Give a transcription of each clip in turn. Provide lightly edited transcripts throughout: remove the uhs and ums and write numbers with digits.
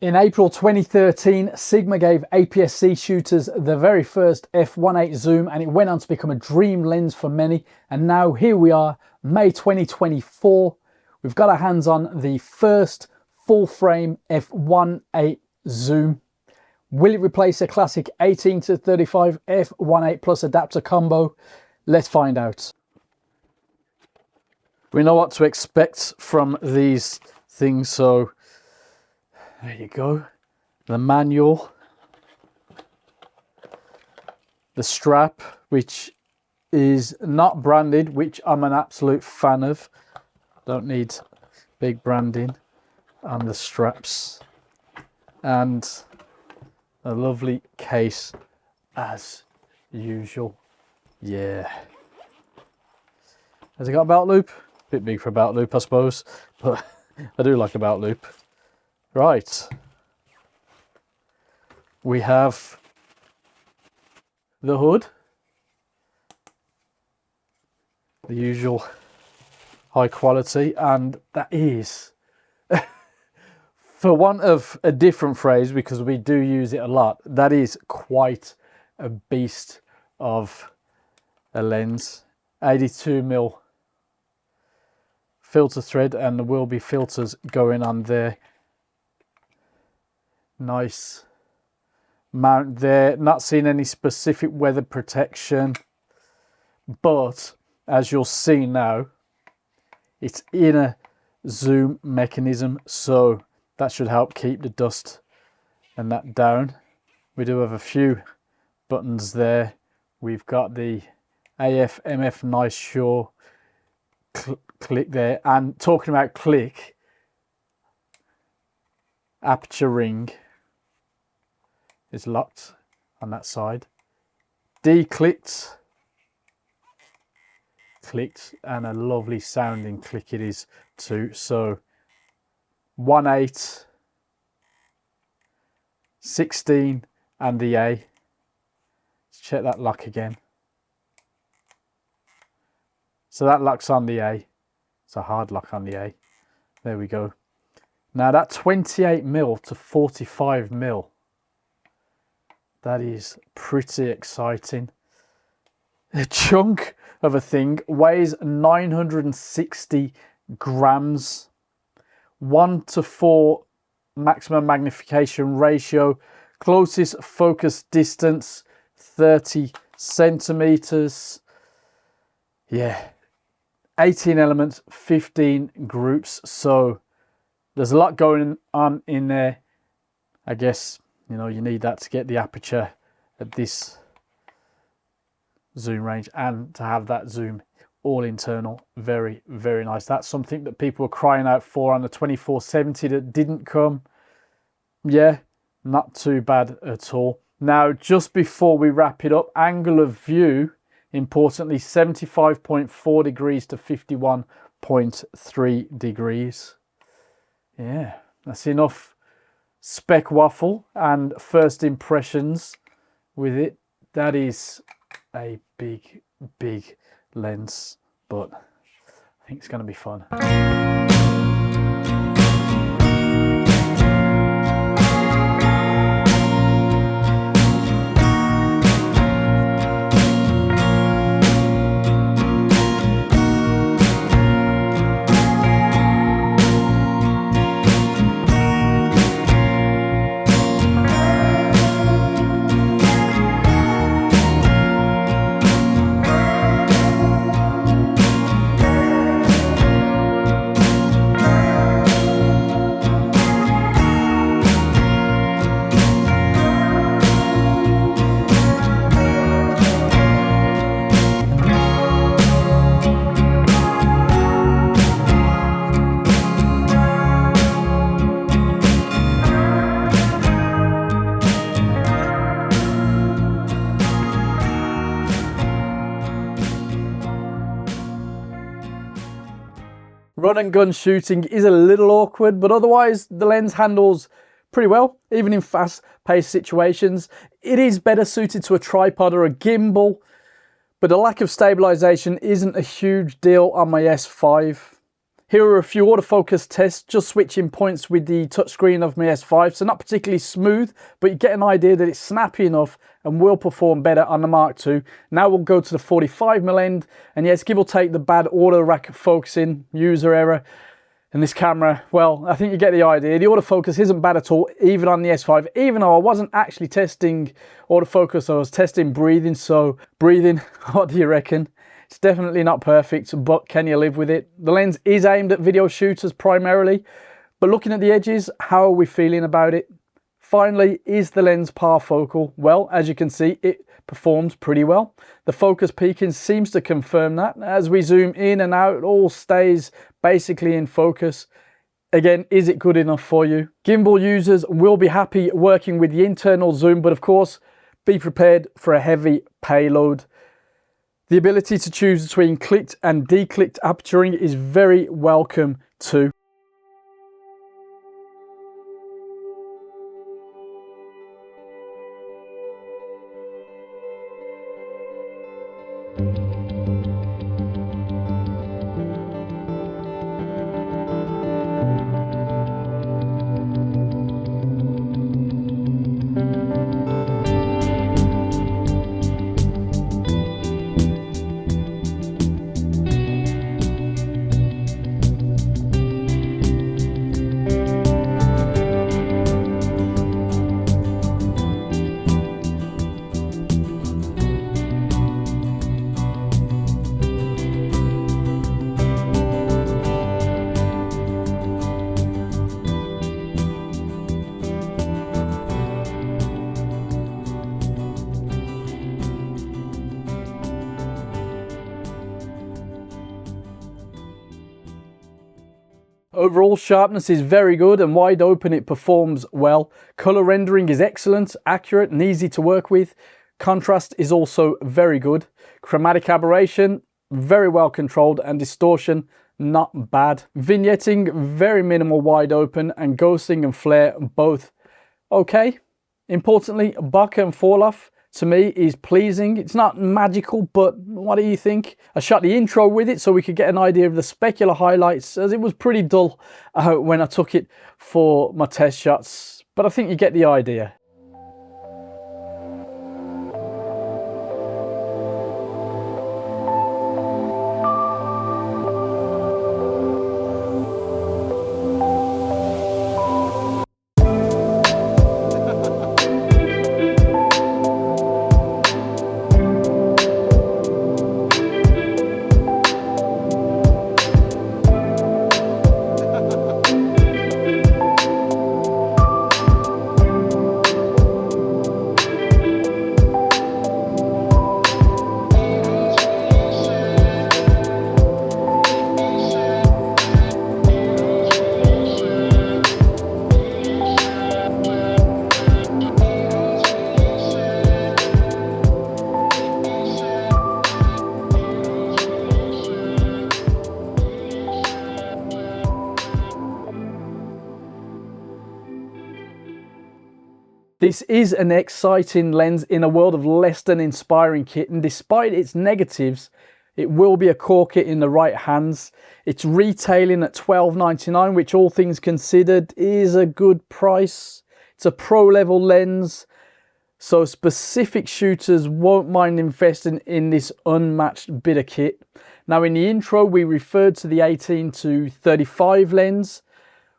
In April 2013, Sigma gave APS-C shooters the very first f1.8 zoom, and it went on to become a dream lens for many. And now here we are, May 2024. We've got our hands on the first full frame f1.8 zoom. Will it replace a classic 18-35 f1.8 plus adapter combo? Let's find out. We know what to expect from these things, so there you go. The manual, the strap, which is not branded, which I'm an absolute fan of. Don't need big branding on the straps, and a lovely case as usual. Yeah. Has it got a belt loop? Bit big for a belt loop, I suppose, but I do like a belt loop. Right, we have the hood, the usual high quality, and that is, for want of a different phrase, because we do use it a lot, that is quite a beast of a lens. 82mm filter thread, and there will be filters going on there. Nice mount there. Not seeing any specific weather protection, but as you'll see now, it's in a zoom mechanism, so that should help keep the dust and that down. We do have a few buttons there. We've got the AF, MF, nice sure, click there. And talking about click, aperture ring is locked on that side. Declicked, clicked, and a lovely sounding click it is too. So 1.8, 16 and the A. Let's check that lock again. So that locks on the A. It's a hard lock on the A. There we go. Now that 28mm to 45mm, that is pretty exciting. A chunk of a thing, weighs 960 grams, 1:4 maximum magnification ratio, closest focus distance 30 centimeters. Yeah, 18 elements, 15 groups, so there's a lot going on in there. I guess, you know, you need that to get the aperture at this zoom range, and to have that zoom all internal. Very, very nice. That's something that people were crying out for on the 24-70 that didn't come. Yeah, not too bad at all. Now, just before we wrap it up, angle of view, importantly, 75.4 degrees to 51.3 degrees. Yeah, that's enough spec waffle and first impressions with it. That is a big, big lens, but I think it's going to be fun. Run and gun shooting is a little awkward, but otherwise the lens handles pretty well, even in fast-paced situations. It is better suited to a tripod or a gimbal, but the lack of stabilization isn't a huge deal on my S5. Here are a few autofocus tests, just switching points with the touchscreen of my S5. So not particularly smooth, but you get an idea that it's snappy enough and will perform better on the Mark II. Now we'll go to the 45mm end, and yes, give or take the bad auto rack focusing, user error. And this camera, well, I think you get the idea. The autofocus isn't bad at all, even on the S5, even though I wasn't actually testing autofocus, I was testing breathing. So breathing, what do you reckon? It's definitely not perfect, but can you live with it? The lens is aimed at video shooters primarily, but looking at the edges, how are we feeling about it? Finally, is the lens parfocal? Well, as you can see, it performs pretty well. The focus peaking seems to confirm that. As we zoom in and out, it all stays basically in focus. Again, is it good enough for you? Gimbal users will be happy working with the internal zoom, but of course, be prepared for a heavy payload. The ability to choose between clicked and declicked aperturing is very welcome too. Overall sharpness is very good, and wide open it performs well. Color rendering is excellent, accurate and easy to work with. Contrast is also very good. Chromatic aberration, very well controlled, and distortion, not bad. Vignetting, very minimal wide open, and ghosting and flare, both okay. Importantly, bokeh and fall off, to me, is pleasing. It's not magical, but what do you think? I shot the intro with it so we could get an idea of the specular highlights, as it was pretty dull when I took it for my test shots, but I think you get the idea. This is an exciting lens in a world of less than inspiring kit, and despite its negatives, it will be a core kit in the right hands. It's retailing at $12.99, which all things considered is a good price. It's a pro level lens, so specific shooters won't mind investing in this unmatched bit of kit. Now in the intro we referred to the 18-35 lens,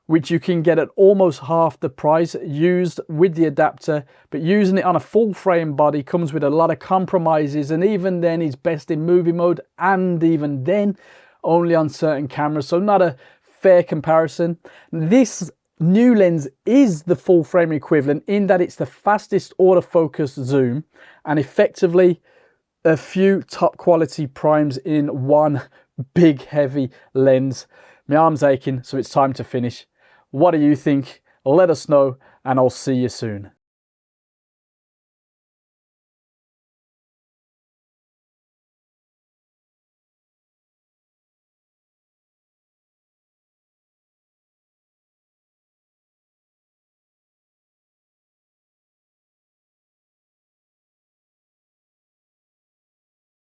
which you can get at almost half the price used with the adapter, but using it on a full frame body comes with a lot of compromises, and even then is best in movie mode, and even then only on certain cameras, so not a fair comparison. This new lens is the full frame equivalent in that it's the fastest autofocus zoom and effectively a few top quality primes in one big heavy lens. My arm's aching, so it's time to finish. What do you think? Let us know, and I'll see you soon.